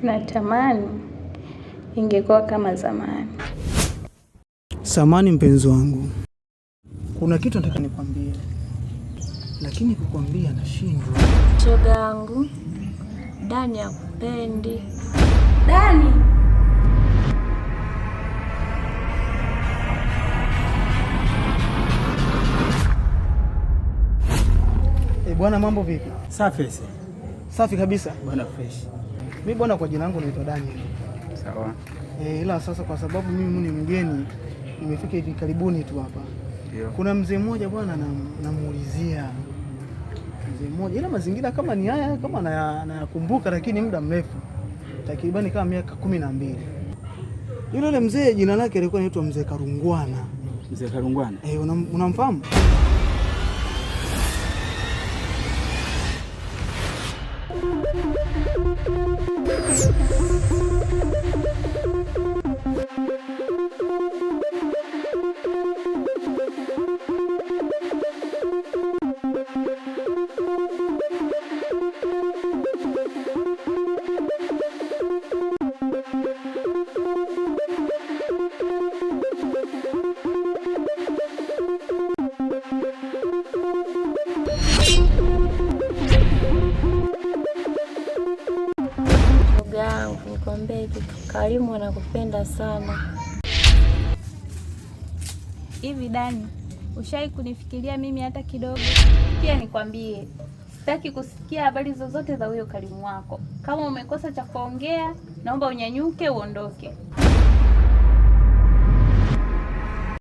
Natamani ingekuwa kama zamani. Samani mpenzi wangu, kuna kitu nataka nikwambie, lakini kukwambia nashindwa. Shoga yangu, Dani hakupendi. Dani! Bwana, mambo vipi? Safi. Safi kabisa. Bwana fresh. Mimi bwana, kwa jina langu naitwa Daniel. Sawa. Ila sasa kwa sababu mimi ni mgeni, nimefika hivi karibuni tu hapa. Ndio. Kuna mzee mmoja bwana namuulizia. Mzee mmoja, ila mazingira kama ni haya, kama nayakumbuka, lakini muda mrefu. Takribani kama miaka 12. Yule mzee jina lake alikuwa anaitwa Mzee Karungwana. Mzee Karungwana? Unamfahamu? Nikwambia hivi, Karimu anakupenda sana. Hivi Dani, ushai kunifikiria mimi hata kidogo? Pia nikwambie, sitaki kusikia habari zozote za huyo Karimu wako. Kama umekosa cha kuongea, naomba unyanyuke uondoke.